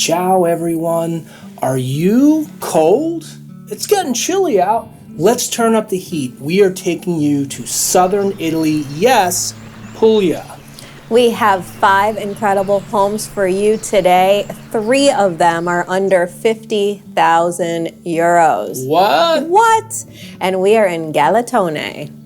Ciao, everyone. Are you cold? It's getting chilly out. Let's turn up the heat. We are taking you to southern Italy. Yes, Puglia. We have 5 incredible homes for you today. 3 of them are under 50,000 euros. What? And we are in Galatone.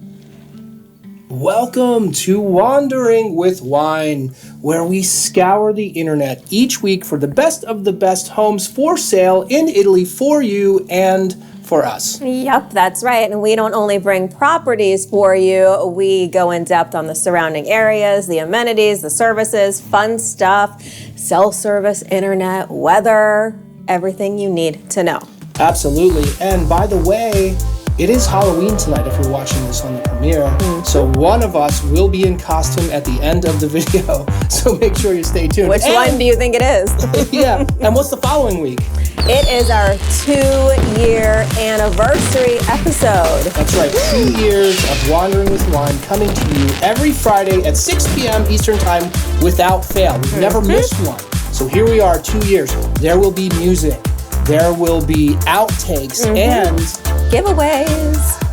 Welcome to Wandering with Wine, where we scour the internet each week for the best of the best homes for sale in Italy for you and for us. Yep, that's right. And we don't only bring properties for you, we go in depth on the surrounding areas, the amenities, the services, fun stuff, self-service, internet, weather, everything you need to know. Absolutely. And by the way, it is Halloween tonight if you're watching this on the premiere. Mm-hmm. So one of us will be in costume at the end of the video. So make sure you stay tuned. Which one do you think it is? Yeah. And what's the following week? It is our 2-year anniversary episode. That's right. 2 years of Wandering with Wine coming to you every Friday at 6 p.m. Eastern Time without fail. We've never missed one. So here we are, 2 years. There will be music. There will be outtakes and giveaways.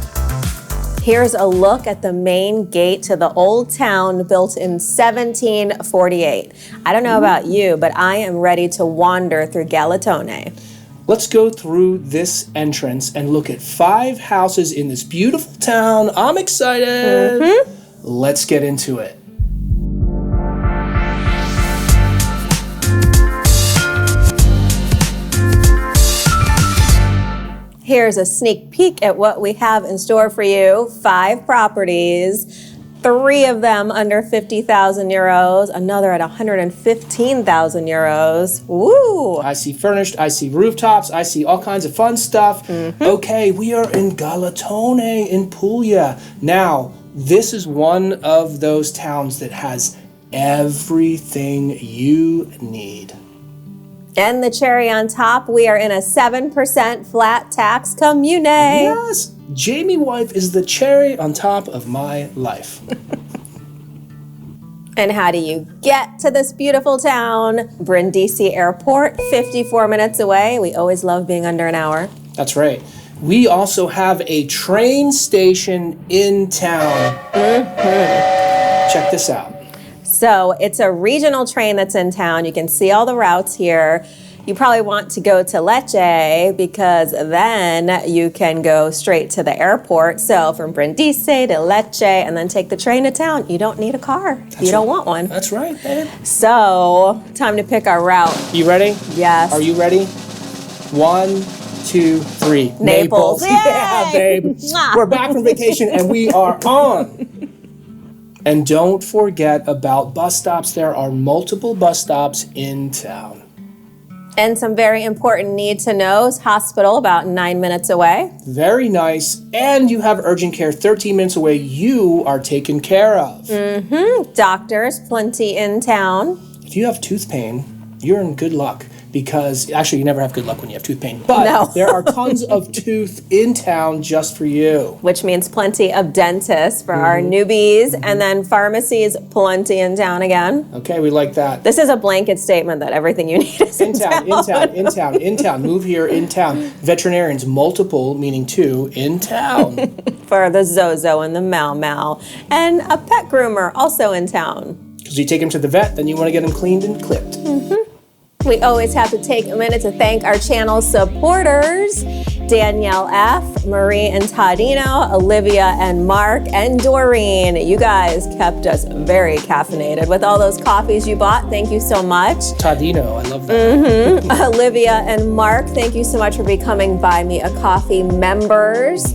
Here's a look at the main gate to the old town built in 1748. I don't know about you, but I am ready to wander through Galatone. Let's go through this entrance and look at 5 houses in this beautiful town. I'm excited. Let's get into it. Here's a sneak peek at what we have in store for you. 5 properties, 3 of them under 50,000 euros, another at 115,000 euros. Woo! I see furnished, I see rooftops, I see all kinds of fun stuff. Okay, we are in Galatone in Puglia. Now, this is one of those towns that has everything you need. And the cherry on top, we are in a 7% flat tax commune. Yes, Jamie wife is the cherry on top of my life. And how do you get to this beautiful town? Brindisi Airport, 54 minutes away. We always love being under an hour. That's right. We also have a train station in town. Check this out. So it's a regional train that's in town. You can see all the routes here. You probably want to go to Lecce because then you can go straight to the airport. So from Brindisi to Lecce and then take the train to town. You don't need a car if you don't want one. That's right, babe. So time to pick our route. You ready? Yes. Are you ready? 1, 2, 3. Naples. Yeah, babe. We're back from vacation and we are on. And don't forget about bus stops. There are multiple bus stops in town. And some very important need to knows. Hospital about 9 minutes away. Very nice. And you have urgent care 13 minutes away. You are taken care of. Doctors, plenty in town. If you have tooth pain, you're in good luck. Because actually, you never have good luck when you have tooth pain. But there are tons of tooth in town just for you. Which means plenty of dentists for our newbies. And then pharmacies, plenty in town again. Okay, we like that. This is a blanket statement that everything you need is in town. In town. Move here, in town. Veterinarians, multiple, meaning 2, in town. For the Zozo and the Mau Mau. And a pet groomer, also in town. Because you take him to the vet, then you want to get him cleaned and clipped. We always have to take a minute to thank our channel supporters, Danielle F., Marie and Tadino, Olivia and Mark, and Doreen. You guys kept us very caffeinated with all those coffees you bought. Thank you so much. Tadino, I love that. Olivia and Mark, thank you so much for becoming Buy Me a Coffee members.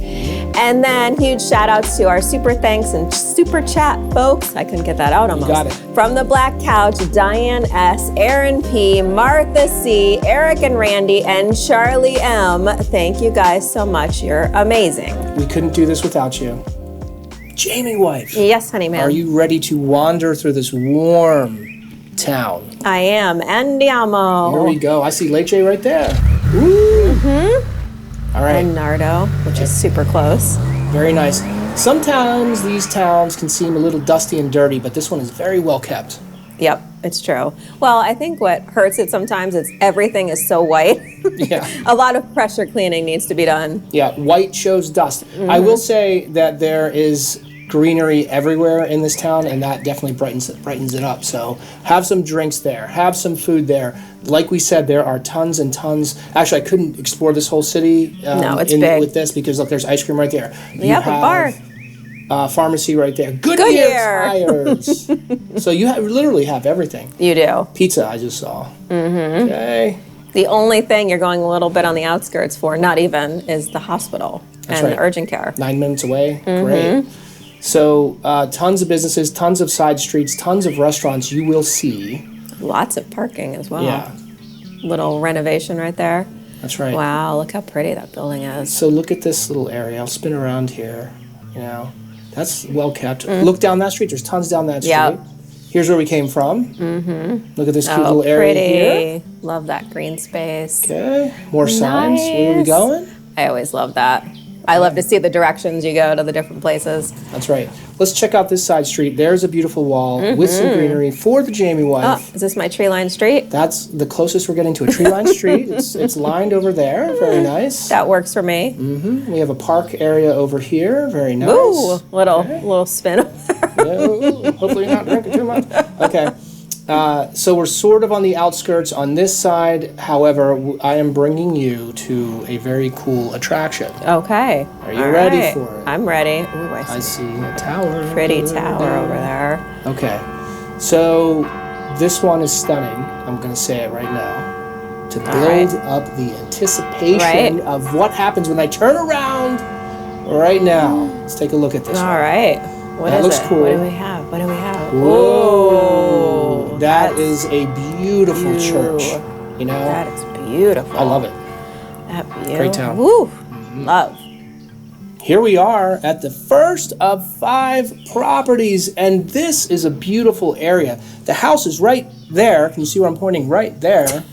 And then huge shout outs to our super thanks and super chat folks. I couldn't get that out almost. You got it. From the Black Couch, Diane S., Aaron P., Martha C., Eric and Randy, and Charlie M. Thank you guys so much. You're amazing. We couldn't do this without you. Jamie wife. Yes, honey man. Are you ready to wander through this warm town? I am. Andiamo. Here we go. I see Lecce right there. Ooh. All right. And Nardo, which is super close. Very nice. Sometimes these towns can seem a little dusty and dirty, but this one is very well kept. Yep, it's true. Well, I think what hurts it sometimes is everything is so white. Yeah. A lot of pressure cleaning needs to be done. Yeah, white shows dust. I will say that there is greenery everywhere in this town, and that definitely brightens it up. So have some drinks there, have some food there. Like we said, there are tons and tons. Actually, I couldn't explore this whole city No, it's big. with this because look, there's ice cream right there. Yep, a bar. Pharmacy right there. Goodyear tires. So you literally have everything. You do. Pizza, I just saw. Mm-hmm. Okay. The only thing you're going a little bit on the outskirts for, not even, is the hospital and right. the urgent care. 9 minutes away. Great. So tons of businesses, tons of side streets, tons of restaurants you will see. Lots of parking as well. Yeah. Little renovation right there. That's right. Wow, look how pretty that building is. So look at this little area. I'll spin around here. You know, that's well kept. Look down that street. There's tons down that street. Yep. Here's where we came from. Look at this cute little area here. Love that green space. Okay. More signs. Where are we Nice. going? I always love that. I love to see the directions you go to the different places. That's right. Let's check out this side street. There's a beautiful wall with some greenery for the Jamie Oh, wife. is this my tree-lined street? That's the closest we're getting to a tree-lined street. It's lined over there. Very nice. That works for me. We have a park area over here. Very nice. Ooh, little spin over there. No, hopefully you're not drinking too much. Okay. So we're sort of on the outskirts on this side. However, I am bringing you to a very cool attraction. Okay. Are you ready for it? I'm ready. Ooh, I see a tower. pretty tower over there. Okay. So this one is stunning. I'm going to say it right now. To build up the anticipation of what happens when I turn around right now. Let's take a look at this All one. right. What That is looks it? cool. What do we have? What do we have? Whoa. Ooh, That that's is a beautiful church. You know? That is beautiful. I love it. That beautiful. Great town. Woo. Love. Here we are at the first of 5 properties, and this is a beautiful area. The house is right there. Can you see where I'm pointing? Right there.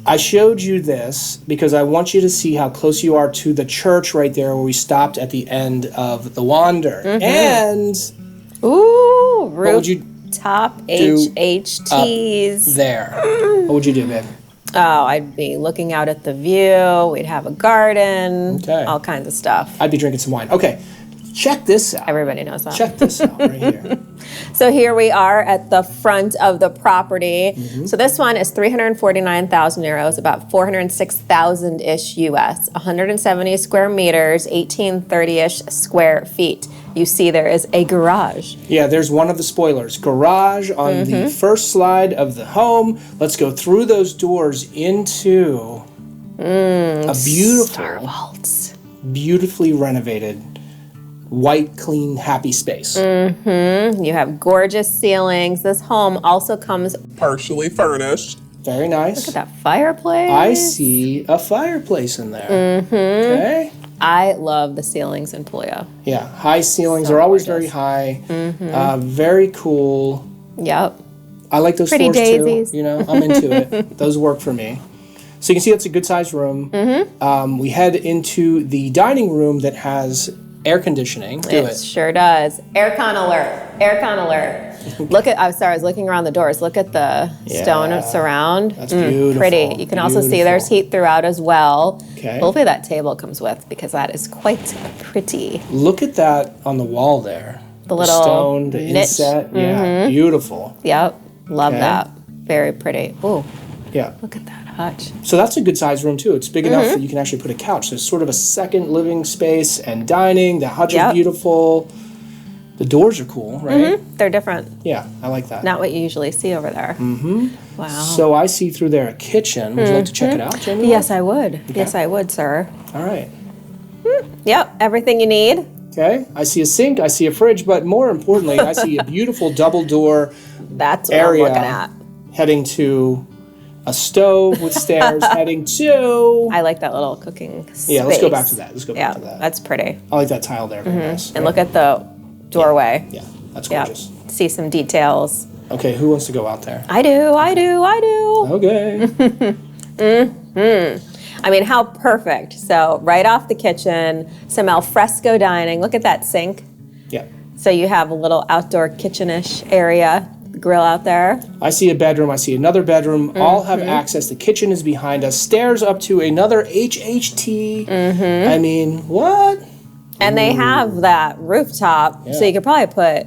I showed you this because I want you to see how close you are to the church right there where we stopped at the end of the wander. And Ooh, what would you rooftop do HHTs. there? What would you do, babe? Oh, I'd be looking out at the view. We'd have a garden. Okay. All kinds of stuff. I'd be drinking some wine. Okay, check this out. Everybody knows that. Check this out right here. So here we are at the front of the property. So this one is 349,000 euros, about 406,000-ish US, 170 square meters, 1830-ish square feet. You see there is a garage. Yeah, there's one of the spoilers. Garage on the first slide of the home. Let's go through those doors into a Star vaults. beautifully renovated, white, clean, happy space. You have gorgeous ceilings. This home also comes, partially furnished. Very nice. look at that fireplace. I see a fireplace in there. Okay. I love the ceilings in Puglia. Yeah, high ceilings So are always gorgeous. very high. Very cool. Yep. I like those Pretty floors daisies. too. You know, I'm into it. Those work for me. So you can see it's a good sized room. We head into the dining room that has air conditioning. Do It it. sure does. Aircon alert. Aircon alert. Look at, I'm sorry, I was looking around the doors. Look at the stone surround. That's beautiful. Pretty. You can also see there's heat throughout as well. Okay. Hopefully that table comes with because that is quite pretty. Look at that on the wall there. The little stone, the niche. inset. Yeah, beautiful. Yep. Love Okay. that. Very pretty. Ooh, Yeah. look at that hutch. So that's a good sized room too. It's big enough that you can actually put a couch. So it's sort of a second living space and dining. The hutch is Yep. beautiful. The doors are cool, right? They're different. Yeah, I like that. Not what you usually see over there. Wow. So I see through there a kitchen. Would you like to check it out, Jamie? Yes, I would. Yes, I would, sir. All right. Yep. Everything you need. Okay. I see a sink. I see a fridge. But more importantly, I see a beautiful double door That's what area I'm looking at. heading to a stove with stairs heading to. I like that little cooking space. Yeah, let's go back to that. Let's go Yeah, back to that. that's pretty. I like that tile there. Very nice. And look at the doorway. Yeah, that's Yeah. gorgeous. See some details. Okay, who wants to go out there? I do. Okay. I mean, how perfect. So right off the kitchen, some al fresco dining. Look at that sink. Yeah. So you have a little outdoor kitchen-ish area. grill out there. I see a bedroom. I see another bedroom. All have access. The kitchen is behind us. Stairs up to another HHT. I mean, what? And they have that rooftop, so you could probably put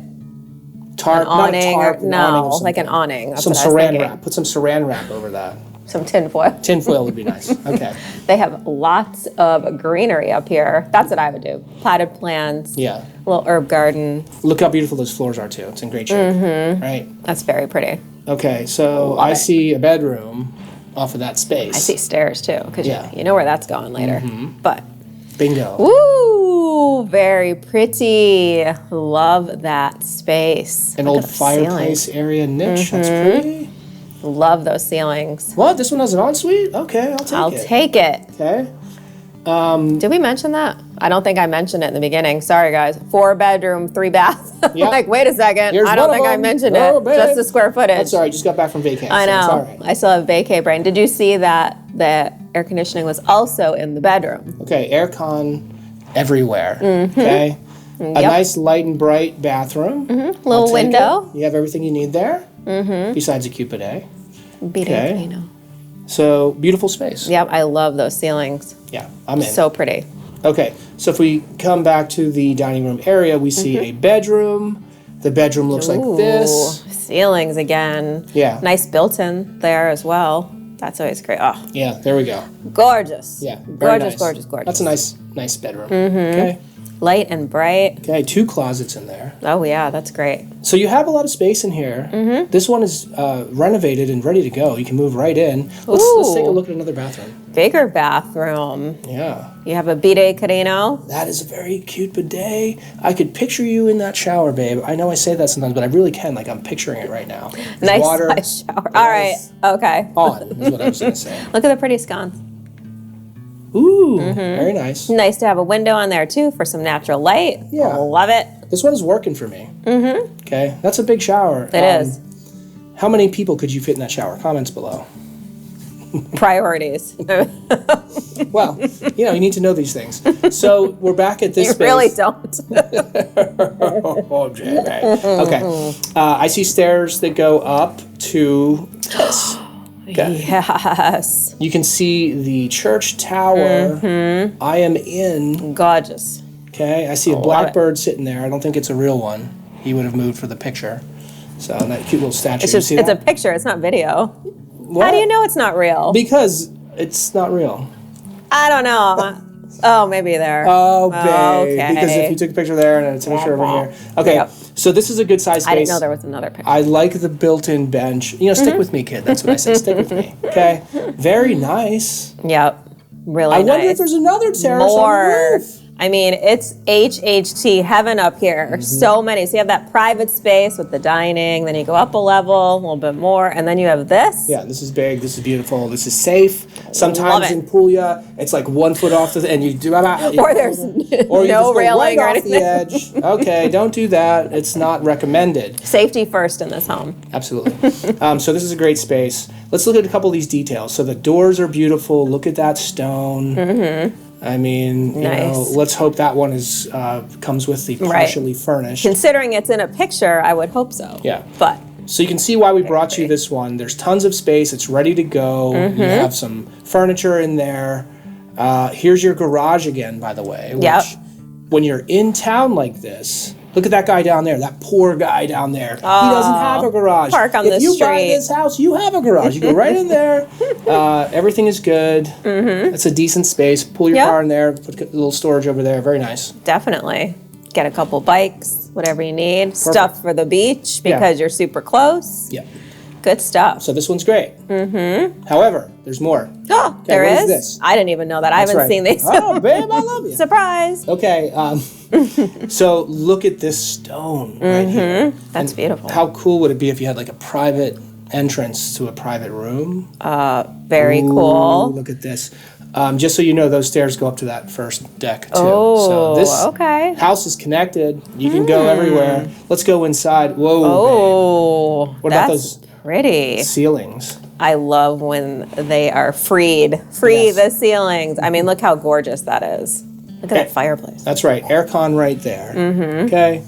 tarp, an awning, not a tarp, or, no, like an awning. That's some what I was saran thinking. wrap. Put some saran wrap over that. Some tinfoil. Tinfoil would be nice. Okay. They have lots of greenery up here. That's what I would do. Potted plants. Yeah. A little herb garden. Look how beautiful those floors are too. It's in great shape. Right. That's very pretty. Okay, so I see a bedroom off of that space. I see stairs too, because Yeah. you know where that's going later. But Bingo. woo, very pretty. Love that space. An Look old at the fireplace ceilings. area niche. That's pretty. Love those ceilings. What? This one has an ensuite? Okay, I'll it. take it. Okay. Did we mention that? I don't think I mentioned it in the beginning. Sorry, guys. 4 bedroom, 3 bath. Yep. Like, wait a second. Here's I don't one of think I them. mentioned Oh, it. babe. Just the square footage. I'm sorry, I just got back from vacation. I know. So it's all right. I still have vacay brain. Did you see that the air conditioning was also in the bedroom? Okay, aircon everywhere. Okay. A nice light and bright bathroom. Little Take window. it. You have everything you need there. Besides a Cupid A. Okay. So beautiful space. Yep, I love those ceilings. Yeah, I'm in. So pretty. Okay, so if we come back to the dining room area, we see a bedroom. The bedroom looks like this. Ooh, ceilings again. Yeah. Nice built-in there as well. That's always great. Oh, Yeah, there we go. gorgeous. Yeah, very Gorgeous, nice. gorgeous, gorgeous. That's a nice bedroom. Okay. Light and bright. Okay, 2 closets in there. Oh, yeah, that's great. So you have a lot of space in here. This one is renovated and ready to go. You can move right in. Let's take a look at another bathroom. Bigger bathroom. Yeah. You have a bidet carino. That is a very cute bidet. I could picture you in that shower, babe. I know I say that sometimes, but I really can. Like, I'm picturing it right now. There's Nice water. size shower. All right. Okay. On is what I was going to say. Look at the pretty scones. Ooh, very nice. Nice to have a window on there too for some natural light. Yeah. Love it. This one's working for me. Okay, that's a big shower. It is. How many people could you fit in that shower? Comments below. Priorities. Well, you need to know these things. So we're back at this You space. really don't. Oh, Jamie. Okay. I see stairs that go up to this. Okay. Yes. You can see the church tower. I am in. Gorgeous. Okay. I see a love blackbird sitting there. I don't think it's a real one. He would have moved for the picture. So, and that cute little statue. It's You just see it's a that? picture, it's not video. What? How do you know it's not real? Because it's not real. I don't know. Oh, maybe there. Oh, babe. Okay. Because if you took a picture there and it's a picture over here. Okay. Yep. So this is a good size space. I didn't know there was another picture. I like the built-in bench. Stick with me, kid. That's what I say. Stick with me. Okay. Very nice. Yep. Really I nice. wonder if there's another terrace on the More. roof. I mean, it's HHT heaven up here. So many. So you have that private space with the dining, then you go up a level, a little bit more, and then you have this. Yeah, this is big. This is beautiful. This is safe. Love Sometimes it. in Puglia, it's like 1 foot off the and you do Or there's or you no just go railing right or off the edge. Okay, don't do that. It's not recommended. Safety first in this home. Absolutely. So this is a great space. Let's look at a couple of these details. So the doors are beautiful. Look at that stone. I mean, you know, Nice. let's hope that one is comes with the partially furnished. Considering it's in a picture, I would hope so. Yeah. But So you can see why we brought you this one. There's tons of space. It's ready to go. You have some furniture in there. Here's your garage again, by the way. Which, Yep. when you're in town like this, look at that guy down there, that poor guy down there. He doesn't have a garage. Park on if the you buy street. this house, you have a garage. You go right in there. Everything is good. It's a decent space. Pull your Yep. car in there. Put a little storage over there. Very nice. definitely get a couple bikes, whatever you need. Stuff for the beach Yeah. because you're super close. Yeah. Good stuff. So this one's great. However, there's more. Oh, there what is is? this? I didn't even know that. I That's haven't right. seen these. Oh, babe, I love you. Surprise. Okay, so look at this stone right here. That's beautiful. How cool would it be if you had like a private entrance to a private room? Very Ooh, cool. look at this. Just so you know, those stairs go up to that first deck too. Oh, so this okay. house is connected. You can go everywhere. Let's go inside. Whoa, Oh, What about that's those pretty. babe. Ceilings. I love when they are freed. Free Yes. the ceilings. I mean, look how gorgeous that is. Look at that fireplace. That's right, aircon right there. Okay,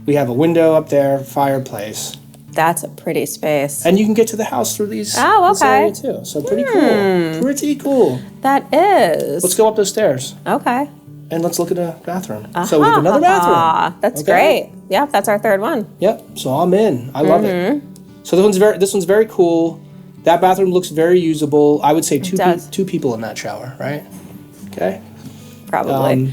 we have a window up there, fireplace. That's a pretty space. And you can get to the house through these. Oh, this okay. area too. So pretty cool. Pretty cool. That is. Let's go up those stairs. Okay. And let's look at a bathroom. So we have another bathroom. That's great. Yep, that's our third one. Yep. So I'm in. I love it. So this one's very cool. That bathroom looks very usable. I would say two people in that shower, right? Okay. Probably.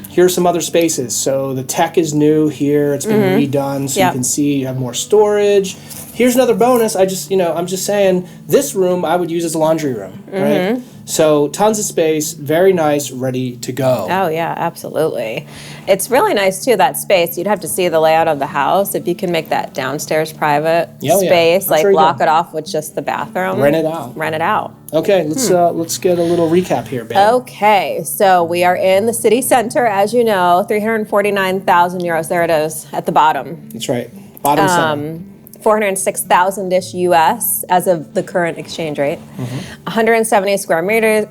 Here's some other spaces. So the tech is new here. It's been redone, so you can see you have more storage. Here's another bonus. I'm just saying, this room I would use as a laundry room, right? So tons of space, very nice, ready to go. Oh yeah, absolutely. It's really nice too, that space. You'd have to see the layout of the house. If you can make that downstairs private space, like block it off with just the bathroom. Rent it out. Rent it out. Okay, let's get a little recap here, babe. Okay, so we are in the city center, as you know, 349,000 euros. There it is at the bottom. That's right. Bottom center. 406,000-ish US as of the current exchange rate. 170 square meters.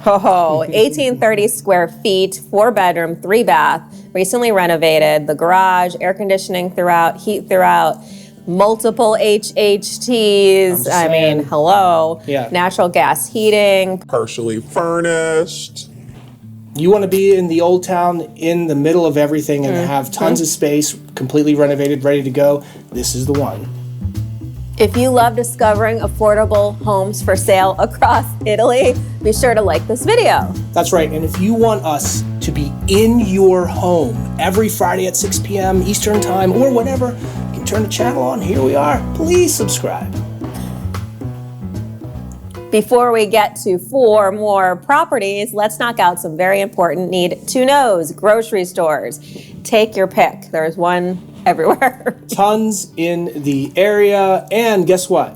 1830 square feet, 4-bedroom, 3-bath, recently renovated. The garage, air conditioning throughout, heat throughout, multiple HHTs. I mean, hello. Yeah. Natural gas heating. Partially furnished. You want to be in the old town in the middle of everything and have tons of space, completely renovated, ready to go. This is the one. If you love discovering affordable homes for sale across Italy, be sure to like this video. That's right. And if you want us to be in your home every Friday at 6 p.m. Eastern Time or whenever, you can turn the channel on. Here we are. Please subscribe. Before we get to 4 more properties, let's knock out some very important need-to-knows. Grocery stores. Take your pick. There's one everywhere. Tons in the area. And guess what?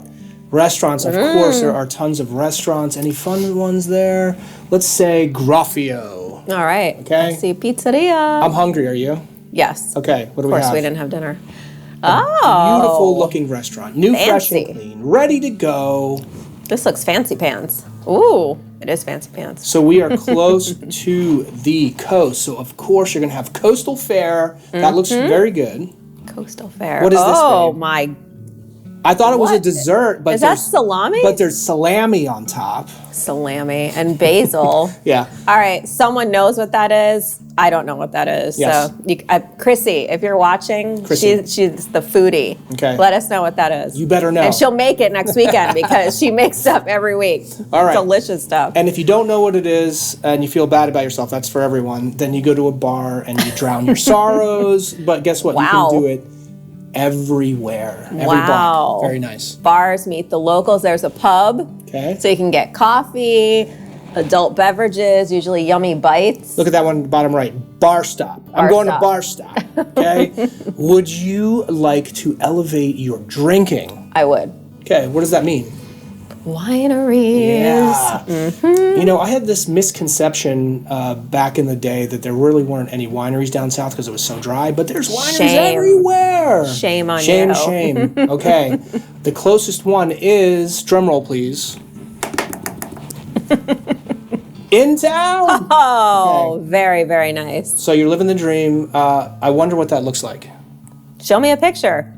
Restaurants, of course. There are tons of restaurants. Any fun ones there? Let's say Graffio. All right. Okay. Let's see pizzeria. I'm hungry. Are you? Yes. Okay. What do we have? Of course, we didn't have dinner. Beautiful looking restaurant. New, fancy. fresh, and clean. Ready to go. This looks fancy pants. Ooh, it is fancy pants. So we are close to the coast. So of course you're going to have coastal fare. That looks very good. Coastal fare. What is this, Oh babe? my. I thought it was a dessert, but Is that salami? But there's salami on top. Salami and basil. Yeah. All right, someone knows what that is. I don't know what that is. Yes. So, Chrissy, if you're watching, Chrissy. she's the foodie. Okay. Let us know what that is. You better know. And she'll make it next weekend because she makes stuff every week. All right. Delicious stuff. And if you don't know what it is and you feel bad about yourself, that's for everyone. Then you go to a bar and you drown your sorrows. But guess what? Wow. You can do it everywhere. Every Wow. block. Very nice. Bars meet the locals. There's a pub. Okay. So you can get coffee, adult beverages, usually yummy bites. Look at that one, bottom right. Bar stop. I'm going to bar stop. Okay. Would you like to elevate your drinking? I would. Okay. What does that mean? Wineries. Yeah. You know, I had this misconception back in the day that there really weren't any wineries down south because it was so dry, but there's wineries everywhere. Shame on you. you. Shame. Okay. The closest one is, drumroll please, in town. Oh, Okay. very, very nice. So you're living the dream. I wonder what that looks like. Show me a picture.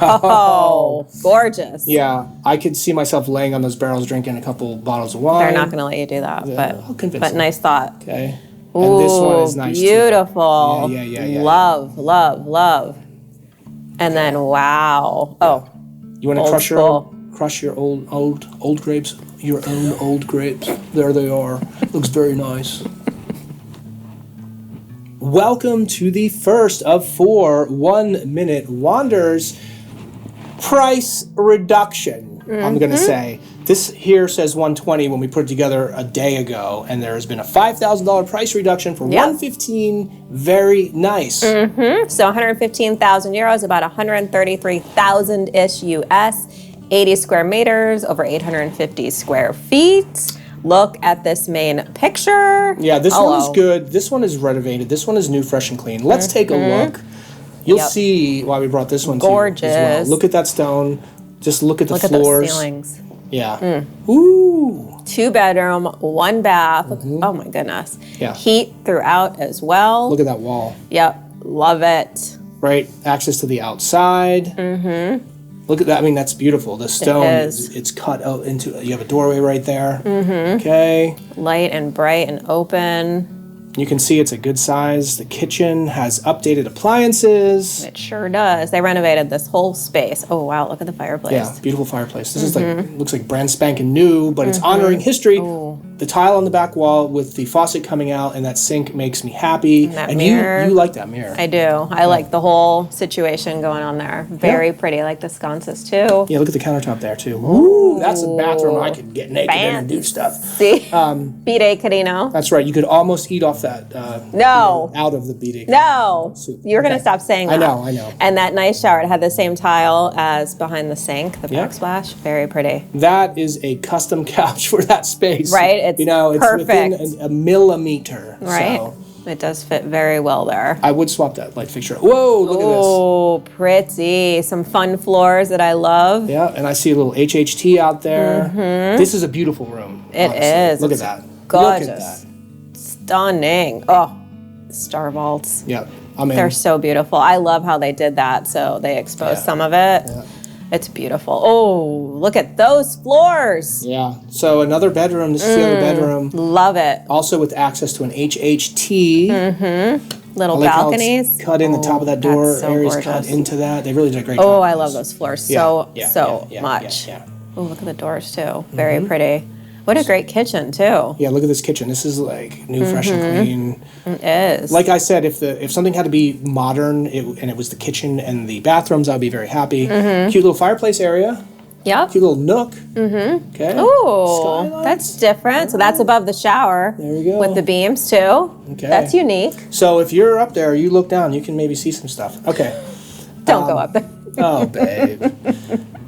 Oh, gorgeous. Yeah, I could see myself laying on those barrels drinking a couple bottles of wine. They're not going to let you do that, I'll convince but them. nice thought. Okay. Ooh, And this one is nice beautiful. too. Yeah. Love, love, love. And then, wow. Oh, You want to Old crush your old grapes? Your own old grapes. There they are. Looks very nice. Welcome to the first of 4 1-minute wonders. Price reduction, I'm going to say. This here says 120 when we put it together a day ago, and there has been a $5,000 price reduction for 115. Very nice. So 115,000 euros, about 133,000-ish US, 80 square meters, over 850 square feet. Look at this main picture. Yeah, this one is good. This one is renovated. This one is new, fresh, and clean. Let's take a look. You'll see why we brought this one Gorgeous. to you as well. Look at that stone. Just look at the floors. Look at those ceilings. Yeah. Ooh. 2-bedroom, 1 bath. Oh my goodness. Yeah. Heat throughout as well. Look at that wall. Yep, love it. right? Access to the outside. Mm-hmm. Look at that. I mean, that's beautiful. The stone, it's cut out into, you have a doorway right there. Mm-hmm. Okay. Light and bright and open. You can see it's a good size. The kitchen has updated appliances. It sure does. They renovated this whole space. Oh, wow. Look at the fireplace. Yeah, beautiful fireplace. This is like, looks like brand spanking new, but it's honoring history. Ooh. The tile on the back wall with the faucet coming out and that sink makes me happy. And mirror. You like that mirror. I do. I like the whole situation going on there. Very pretty. I like the sconces too. Yeah, look at the countertop there too. Ooh, that's a bathroom I could get naked in and do stuff. See? Bidet Carino. That's right. You could almost eat off that. No. Out of the bidet. No. Soup. You're going to stop saying that. I know. And that nice shower, it had the same tile as behind the sink, the backsplash. Very pretty. That is a custom couch for that space. Right? It's it's perfect. within a millimeter. Right. So it does fit very well there. I would swap that light fixture. Whoa, look at this. Oh, pretty. Some fun floors that I love. Yeah, and I see a little HHT out there. Mm-hmm. This is a beautiful room. It is. Look at that. Gorgeous. Look at that. Stunning. Oh, star vaults. Yeah. I mean, they're so beautiful. I love how they did that. So they exposed some of it. Yeah. It's beautiful. Oh, look at those floors. Yeah. So another bedroom. This is the other bedroom. Love it. Also with access to an HHT. Mm-hmm. Little I like balconies. How it's cut in the top of that door. So areas gorgeous. cut into that. They really did a great job. Oh, I love those floors so much. Yeah. Oh, look at the doors too. Very pretty. What a great kitchen too. Yeah, look at this kitchen. This is like new, fresh, and clean. It is. Like I said, if something had to be modern and it was the kitchen and the bathrooms, I'd be very happy. Cute little fireplace area. Yep. Cute little nook. Okay. Ooh, that's different. So that's above the shower. There you go. With the beams too. Okay. That's unique. So if you're up there, you look down, you can maybe see some stuff. Okay. Don't go up there. Oh, babe.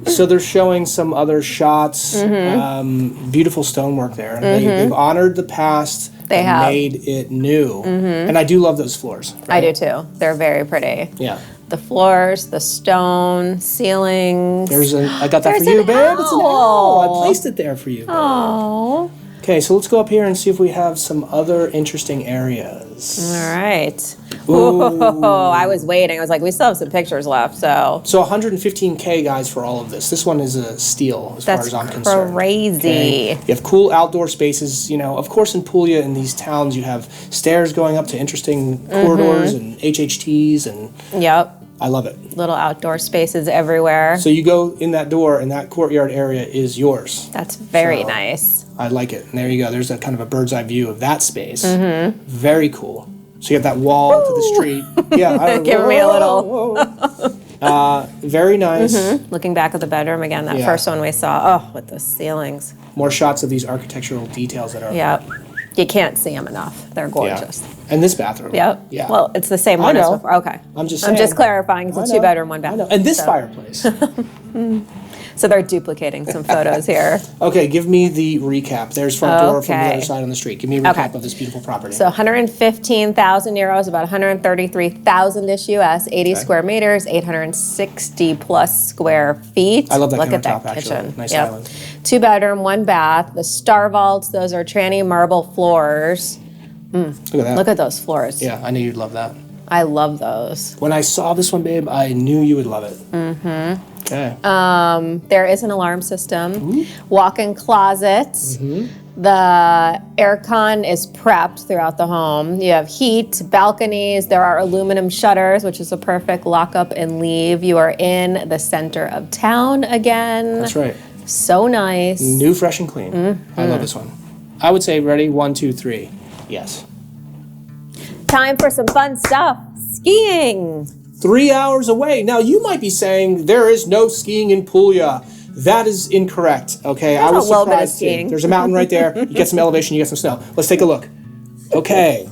So they're showing some other shots. Beautiful stonework there. They've honored the past. They have made it new. And I do love those floors. Right? I do too. They're very pretty. Yeah. The floors, the stone, ceilings. I got that for you, babe. It's an owl. I placed it there for you, babe. Oh. Okay, so let's go up here and see if we have some other interesting areas. All right. Oh, I was waiting. I was like, we still have some pictures left, so. So $115K, guys, for all of this. This one is a steal as far as I'm concerned. That's crazy. Okay? You have cool outdoor spaces. You know, of course, in Puglia, in these towns, you have stairs going up to interesting corridors and HHTs, and yep. I love it. Little outdoor spaces everywhere. So you go in that door, and that courtyard area is yours. That's very nice. I like it. And there you go. There's a kind of a bird's eye view of that space. Very cool. So you have that wall to the street. Yeah. Give me a little. Very nice. Looking back at the bedroom again, that first one we saw. Oh, with those ceilings. More shots of these architectural details that are. Yep. You can't see them enough. They're gorgeous. Yeah. And this bathroom. Yep. Yeah. Well, it's the same one as before. Okay. I'm just saying. I'm just clarifying. It's a 2-bedroom, 1-bath. And this fireplace. So they're duplicating some photos here. Okay, give me the recap. There's front door from the other side on the street. Give me a recap of this beautiful property. So 115,000 euros, about 133,000-ish US, 80 square meters, 860 plus square feet. I love that Look at countertop, that kitchen. actually. Nice island. 2-bedroom, 1-bath. The star vaults, those are tranny marble floors. Look at that. Look at those floors. Yeah, I knew you'd love that. I love those. When I saw this one, babe, I knew you would love it. Okay. There is an alarm system, walk-in closets. The aircon is prepped throughout the home. You have heat, balconies. There are aluminum shutters, which is a perfect lock up and leave. You are in the center of town again. That's right. So nice. New, fresh, and clean. I love this one. I would say ready, 1, 2, 3. Yes. Time for some fun stuff. Skiing. 3 hours away. Now, you might be saying there is no skiing in Puglia. That is incorrect, okay? There's I was a little bit of surprised too. skiing. There's a mountain right there. You get some elevation, you get some snow. Let's take a look. Okay.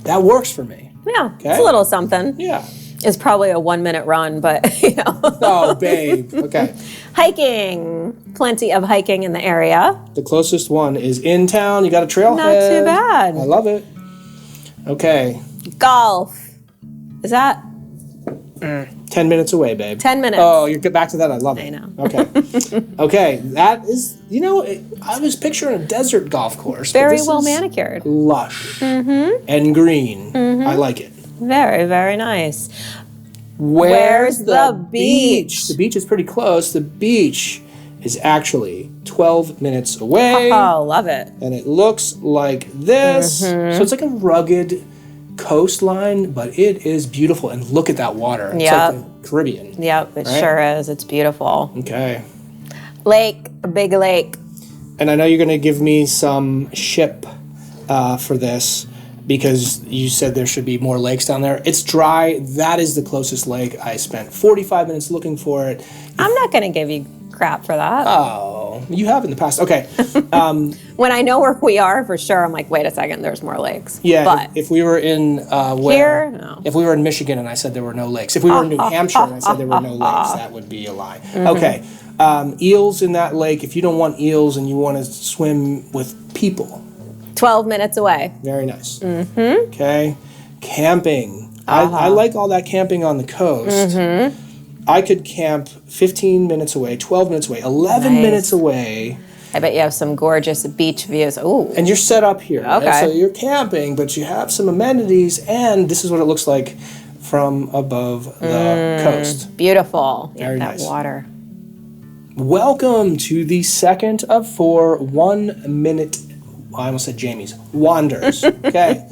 That works for me. Yeah, Okay. it's a little something. Yeah. It's probably a 1-minute run, but you know. Oh, babe. Okay. Hiking. Plenty of hiking in the area. The closest one is in town. You got a trailhead. Not too bad. I love it. Okay. Golf. Is that 10 minutes away, babe. 10 minutes? Oh, you get back to that. I love it. I know. Okay. Okay. That is, I was picturing a desert golf course. Very but this well is manicured. Lush and green. I like it. Very, very nice. Where's the beach? The beach is pretty close. The beach is actually 12 minutes away. Oh, love it. And it looks like this. So it's like a rugged coastline, but it is beautiful. And look at that water. It's like the Caribbean. Yep, it sure is. It's beautiful. Okay. Lake, a big lake. And I know you're going to give me some ship for this because you said there should be more lakes down there. It's dry. That is the closest lake. I spent 45 minutes looking for it. I'm not going to give you crap for that. Oh, you have in the past. Okay. When I know where we are, for sure, I'm like, wait a second, there's more lakes. Yeah, but if we were in here, no. If we were in Michigan and I said there were no lakes, if we were in New Hampshire and I said there were no lakes, that would be a lie. Okay, eels in that lake. If you don't want eels and you want to swim with people, 12 minutes away. Very nice. Okay, camping. I like all that camping on the coast. I could camp 15 minutes away, 12 minutes away, 11 minutes away. I bet you have some gorgeous beach views. Ooh. And you're set up here. Okay. Right? So you're camping, but you have some amenities, and this is what it looks like from above the coast. Beautiful. Very that nice. Water. Welcome to the second of 4 1 minute, I almost said Jamie's, wanders. Okay.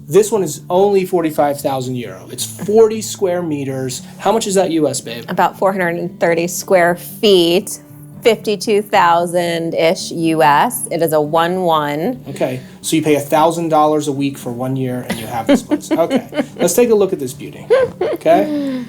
This one is only 45,000 euro. It's 40 square meters. How much is that US, babe? About 430 square feet, 52,000-ish US. It is a 1-1. Okay, so you pay $1,000 a week for 1 year and you have this place. Okay, let's take a look at this beauty. Okay?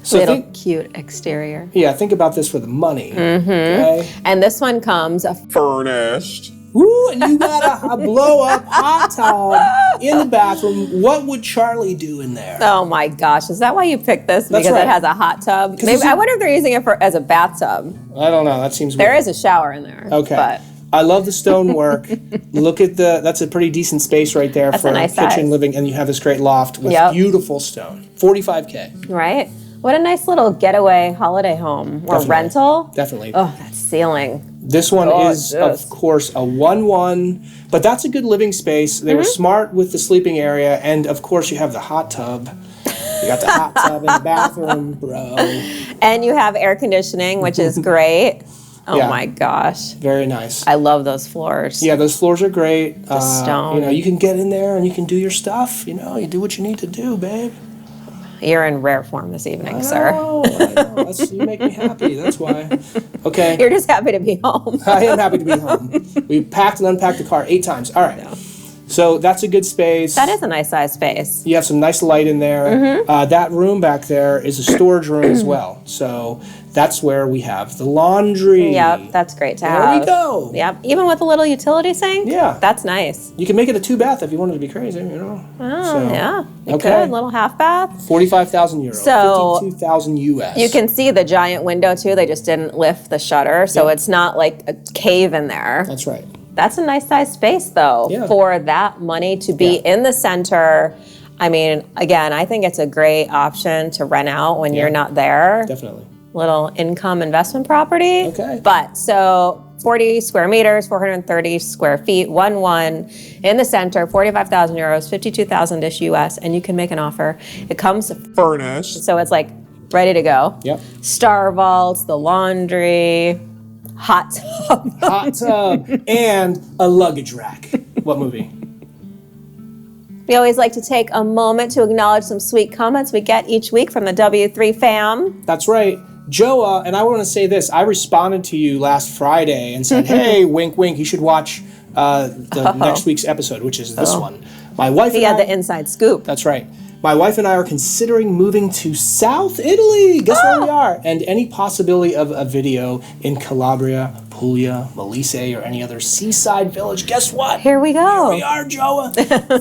So Little cute exterior. Yeah, think about this for the money. Okay? And this one comes Furnished. Woo, and you got a blow-up hot tub in the bathroom. What would Charlie do in there? oh my gosh, is that why you picked this? That's Because right. it has a hot tub? Maybe, I wonder if they're using it as a bathtub. I don't know. That seems There weird. is a shower in there. Okay. But I love the stonework. Look at that's a pretty decent space right there for a nice kitchen, size. living, and you have this great loft with beautiful stone. 45K. right? What a nice little getaway holiday home or Definitely. rental. Definitely. Oh, that ceiling. This one is, Gorgeous. of course, a 1-1, but that's a good living space. They were smart with the sleeping area, and of course, you have the hot tub. You got the hot tub in the bathroom, bro. And you have air conditioning, which is great. Oh Yeah. my gosh. Very nice. I love those floors. Yeah, those floors are great. The stone. You know, you can get in there and you can do your stuff. You know, you do what you need to do, babe. You're in rare form this evening, sir. I know. You make me happy. That's why. Okay. You're just happy to be home. I am happy to be home. We packed and unpacked the car 8 times. All right. So that's a good space. That is a nice size space. You have some nice light in there. That room back there is a storage room as well. So that's where we have the laundry. Yep, that's great to There have. we go. Yep, even with a little utility sink. Yeah. That's nice. You can make it a 2-bath if you wanted to be crazy, you know. Oh, yeah. You Okay. could. Little half bath. 45,000 euros. So, 52,000 US. You can see the giant window too. They just didn't lift the shutter, so it's not like a cave in there. That's right. That's a nice size space though Yeah. for that money to be in the center. I mean, again, I think it's a great option to rent out when you're not there. Definitely. Little income investment property. Okay. But so 40 square meters, 430 square feet, 1-1 in the center, 45,000 euros, 52,000-ish US, and you can make an offer. It comes, Furnished. so it's like ready to go. Yep. Star vaults, the laundry, hot tub. Hot tub and a luggage rack. What movie? We always like to take a moment to acknowledge some sweet comments we get each week from the W3 fam. That's right. Joa, and I want to say this. I responded to you last Friday and said, hey, wink, wink, you should watch the next week's episode, which is this one. My wife He and had I... the inside scoop. That's right. My wife and I are considering moving to South Italy. Guess where we are? And any possibility of a video in Calabria, Puglia, Molise, or any other seaside village. Guess what? Here we go. Here we are, Joa.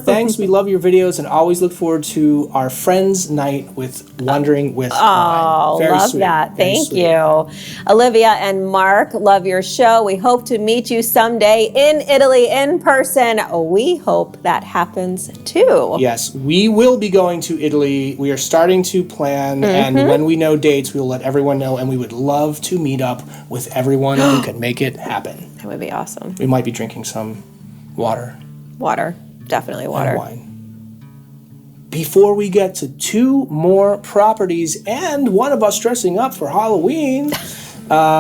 Thanks. We love your videos and always look forward to our friends' night with Wondering with Wine. Oh, Very love sweet. that. Very Thank sweet. you. Olivia and Mark, love your show. We hope to meet you someday in Italy in person. We hope that happens too. Yes, we will be going to Italy. We are starting to plan, and when we know dates, we will let everyone know, and we would love to meet up with everyone who can make it happen. That would be awesome. We might be drinking some water Water. Definitely water. and wine. before we get to 2 more properties and one of us dressing up for Halloween,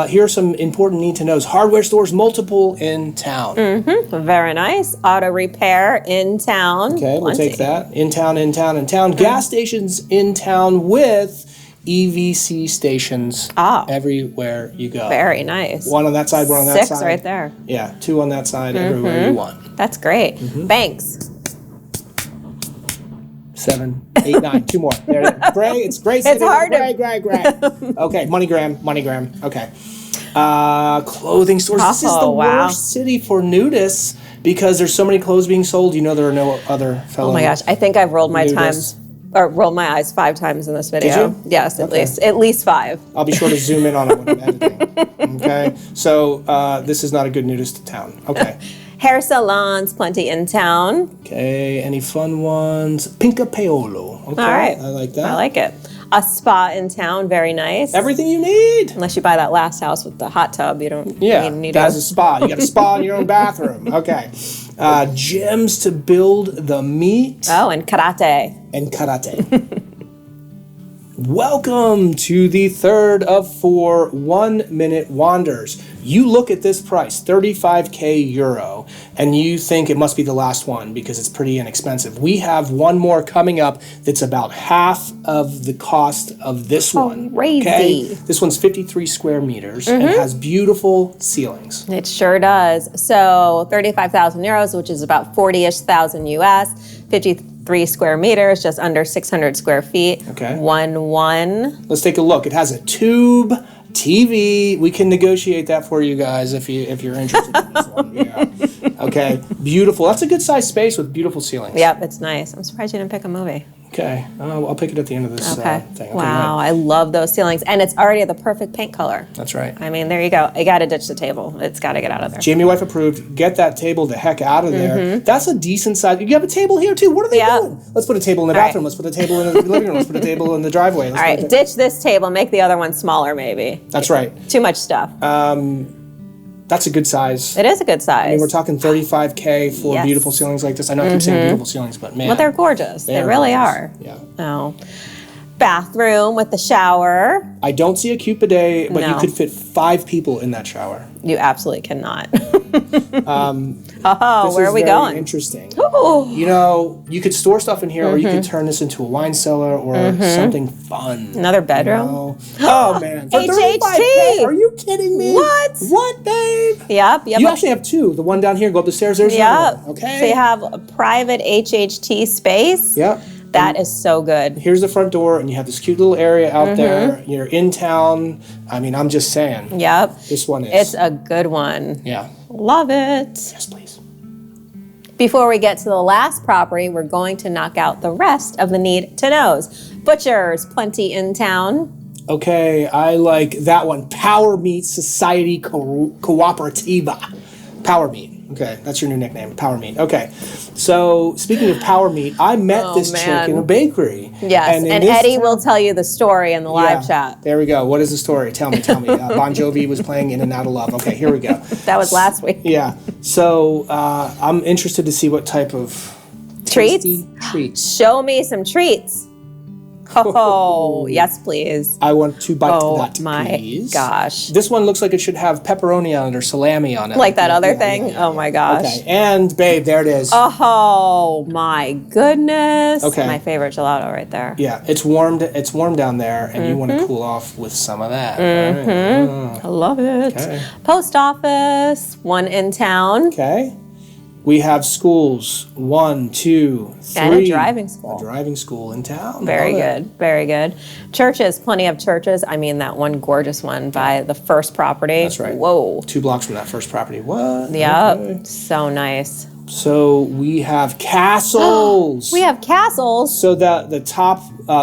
here are some important need-to-knows. Hardware stores, multiple in town. Very nice. Auto repair in town. Okay, we'll Plenty. take that. In town, in town, in town. Gas stations in town with EVC stations everywhere you go. Very nice. 1 on that side, 1 on that side. 6 right there. Yeah, 2 on that side, everywhere you want. That's great. Banks. 7, 8, 9. 2 more. There, Gray. It's Gray. It's hard to- Gray. Okay, MoneyGram. Okay. Clothing stores. This is the wow. worst city for nudists because there's so many clothes being sold. You know there are no other fellow. Oh my gosh, I think I've rolled my nudists. rolled my eyes 5 times in this video. Did you? Yes, at least 5. I'll be sure to zoom in on it when I'm editing. Okay, so this is not a good nudist town. Okay. Hair salons, plenty in town. Okay, any fun ones? Pinca Paolo. Okay, All right. I like that. I like it. A spa in town, very nice. Everything you need. Unless you buy that last house with the hot tub, you don't need that's a spa. You got a spa in your own bathroom. Okay. Gyms to build the meat. Oh, and karate. And karate. Welcome to the third of 4 1-minute wanders. You look at this price, 35k euro, and you think it must be the last one because it's pretty inexpensive. We have one more coming up that's about half of the cost of this one. Crazy. Okay? This one's 53 square meters and has beautiful ceilings. It sure does. So 35,000 euros, which is about 40-ish thousand US, 53 square meters, just under 600 square feet. Okay. 1-1. Let's take a look. It has a tube TV. We can negotiate that for you guys if you're interested in this one. Yeah. Okay. Beautiful. That's a good sized space with beautiful ceilings. Yep, it's nice. I'm surprised you didn't pick a movie. Okay. I'll pick it at the end of this Okay. thing. Okay, Wow, right. I love those ceilings. And it's already the perfect paint color. That's right. I mean, there you go. You got to ditch the table. It's got to get out of there. Jamie wife approved. Get that table the heck out of there. That's a decent size. You have a table here too. What are they doing? Let's put a table in the bathroom. Let's put a table in the living room. Let's put a table in the driveway. All right, ditch this table. Make the other one smaller, maybe. That's right. Too much stuff. That's a good size. It is a good size. I mean, we're talking 35k for Yes. beautiful ceilings like this. I know I keep saying beautiful ceilings, but man. But they're gorgeous. They really are. Yeah. Oh. Bathroom with the shower. I don't see a cute bidet, but you No. could fit 5 people in that shower. You absolutely cannot. This where is are we very going? Interesting. Ooh. You know, you could store stuff in here, or you could turn this into a wine cellar or something fun. Another bedroom? You know? Oh man, for HHT! 35K, are you kidding me? What? What, babe? Yep. You actually have 2. The one down here, go up the stairs. There's another Yep. one. Okay. So you have a private HHT space. Yep. That is so good. Here's the front door, and you have this cute little area out there. You're in town. I mean, I'm just saying. Yep. This one is. It's a good one. Yeah. Love it. Yes, please. Before we get to the last property, we're going to knock out the rest of the need to knows. Butchers, plenty in town. Okay, I like that one. Power Meat Society Cooperativa. Power Meat. Okay, that's your new nickname, Power Meat. Okay, so speaking of Power Meat, I met this chick in a bakery. Yes, in and this Eddie will tell you the story in the live chat. There we go. What is the story? Tell me. Bon Jovi was playing In and Out of Love. Okay, here we go. That was last week. Yeah, so I'm interested to see what type of Treats? tasty treats. Show me some treats. Oh, yes, please. I want to bite Oh that, my please. gosh. This one looks like it should have pepperoni on it or salami on it. Like that other Yeah, thing? yeah, Oh my gosh. Okay, and babe, there it is. Oh my goodness. Okay. My favorite gelato right there. Yeah, it's warm down there, and you want to cool off with some of that. Right? I love it. Okay. Post office, one in town. Okay. We have schools, 1, 2, 3. And a driving school. A driving school in town. Very Love it. good, very good. Churches, plenty of churches. I mean, that one gorgeous one by the first property. That's right. Whoa. 2 blocks from that first property. What? Yep. Okay. So nice. So we have castles. We have castles. So the top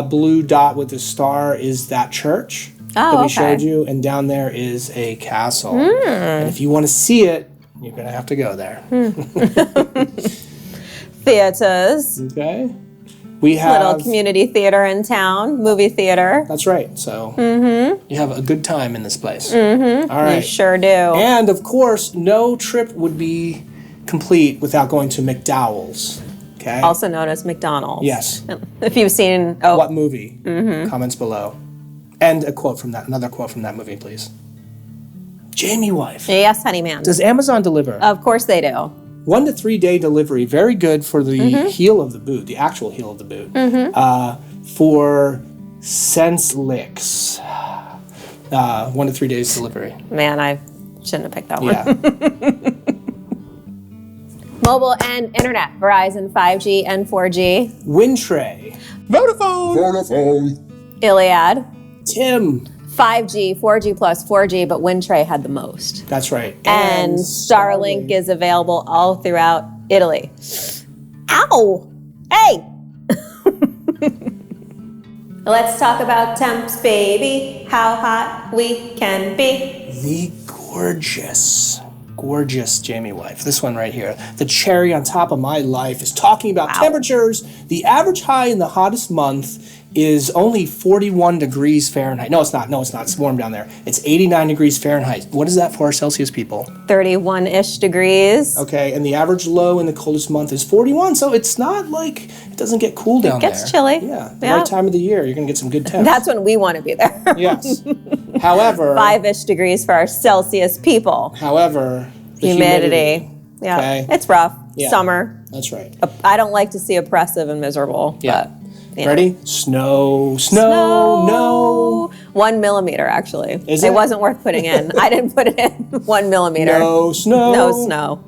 blue dot with the star is that church that we okay. showed you, and down there is a castle. And if you want to see it, you're going to have to go there. Theaters. Okay. We have... Little community theater in town. Movie theater. That's right. So you have a good time in this place. All You right. sure do. And of course, no trip would be complete without going to McDowell's. Okay. Okay. Also known as McDonald's. Yes. If you've seen What movie? Comments below. And another quote from that movie, please. Jamie wife. Yes, honey man. Does Amazon deliver? Of course they do. 1 to 3 day delivery. Very good for the heel of the boot, the actual heel of the boot. For Sense Licks. 1 to 3 days delivery. Man, I shouldn't have picked that one. Yeah. Mobile and internet. Verizon 5G and 4G. Windtray. Vodafone. Iliad. Tim. 5G, 4G plus 4G, but Windtray had the most. That's right. And Starlink is available all throughout Italy. Ow! Hey! Let's talk about temps, baby. How hot we can be. The gorgeous Jamie wife. This one right here. The cherry on top of my life is talking about temperatures. The average high in the hottest month is only 41 degrees Fahrenheit. No, it's not. It's warm down there. It's 89 degrees Fahrenheit. What is that for our Celsius people? 31-ish degrees. Okay, and the average low in the coldest month is 41, so it's not like it doesn't get cool down there. It gets chilly. Yeah, the right time of the year, you're going to get some good temps. That's when we want to be there. Yes. However... 5-ish degrees for our Celsius people. However, the humidity. Yeah, okay? It's rough. Yeah. Summer. That's right. I don't like to see oppressive and miserable. Yeah. But, you know. Ready? Snow, no. 1 millimeter, actually. Is it? It wasn't worth putting in. I didn't put it in. 1 millimeter. No snow. No snow.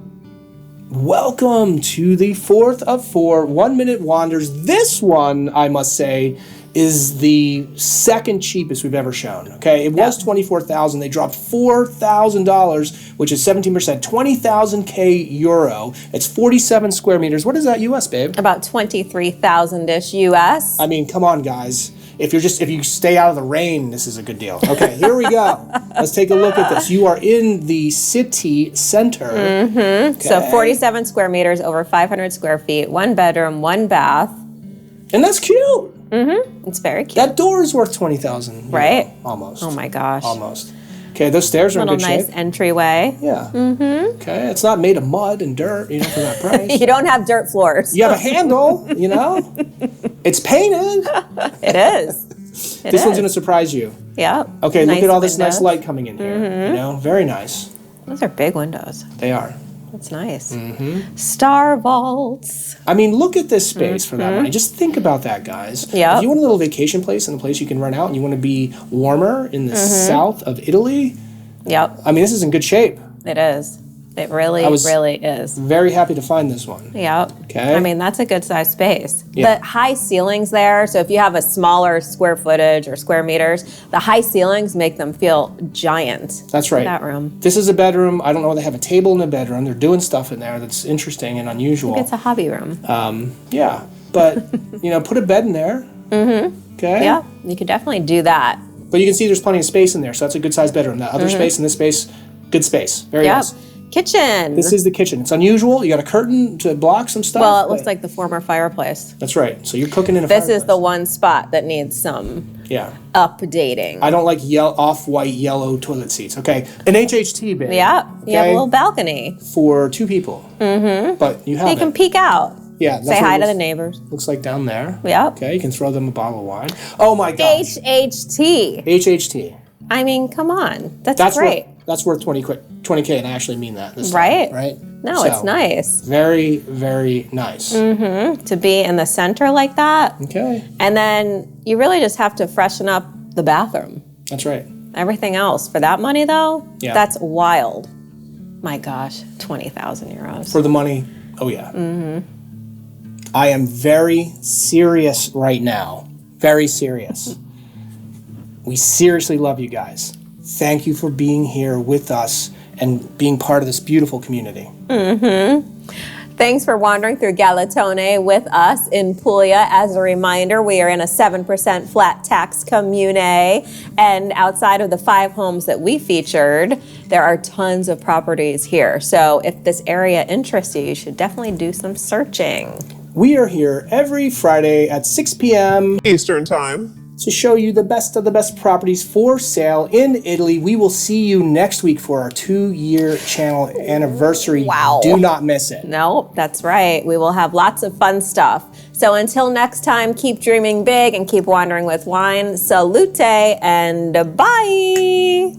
Welcome to the 4th of 4 1 Minute Wanders. This one, I must say, is the second cheapest we've ever shown. Okay, it was $24,000. They dropped $4,000, which is 17%, 20,000 euro. It's 47 square meters. What is that US, babe? About 23,000-ish US. I mean, come on, guys. If you stay out of the rain, this is a good deal. Okay, here we go. Let's take a look at this. You are in the city center. Okay. So 47 square meters, over 500 square feet, 1 bedroom, 1 bath. And that's cute. It's very cute. That door is worth 20,000. Right? Almost. Oh my gosh. Almost. Okay, those stairs are in Little good nice shape. entryway. Yeah. Okay, it's not made of mud and dirt, for that price. You don't have dirt floors. You have a handle, It's painted. It is. This one's going to surprise you. Yeah. Okay, Nice look at all this nice windows. light coming in here. Very nice. Those are big windows. They are. That's nice. Star vaults. I mean, look at this space for that money. Just think about that, guys. Yeah. If you want a little vacation place and a place you can rent out and you want to be warmer in the south of Italy, Yep. I mean, this is in good shape. It is. It really, really is. Very happy to find this one. Yep. Okay. I mean, that's a good sized space. Yeah. The high ceilings there, so if you have a smaller square footage or square meters, the high ceilings make them feel giant. That's right. That room. This is a bedroom. I don't know. They have a table in a bedroom. They're doing stuff in there that's interesting and unusual. It's a hobby room. Yeah, but put a bed in there. Okay. Yeah, you could definitely do that. But you can see there's plenty of space in there, so that's a good sized bedroom. That other space and this space, good space. Very Yep. nice. Kitchen. This is the kitchen. It's unusual. You got a curtain to block some stuff. Well, it looks like the former fireplace. That's right. So you're cooking in a This fireplace. is the one spot that needs some updating. I don't like off-white yellow toilet seats. Okay. An HHT, babe. Yeah, you have a Okay? little balcony. For 2 people. But you have You can it. peek out. Yeah. That's Say what hi it to the looks- neighbors. Looks like down there. Yep. Okay. You can throw them a bottle of wine. Oh my gosh. HHT. HHT. I mean, come on. That's great. That's worth 20K, and I actually mean that this Right? time, right? No, So, it's nice Very, very nice. to be in the center like that. Okay. And then you really just have to freshen up the bathroom. That's right. Everything else. For that money, though, Yeah. that's wild. My gosh, 20,000 euros. For the money, oh yeah. I am very serious right now. Very serious. We seriously love you guys. Thank you for being here with us and being part of this beautiful community. Thanks for wandering through Galatone with us in Puglia. As a reminder, we are in a 7% flat tax commune, and outside of the 5 homes that we featured, there are tons of properties here. So if this area interests you, you should definitely do some searching. We are here every Friday at 6 p.m. Eastern Time. to show you the best of the best properties for sale in Italy. We will see you next week for our 2-year channel anniversary. Wow. Do not miss it. No, that's right. We will have lots of fun stuff. So until next time, keep dreaming big and keep wandering with wine. Salute and bye.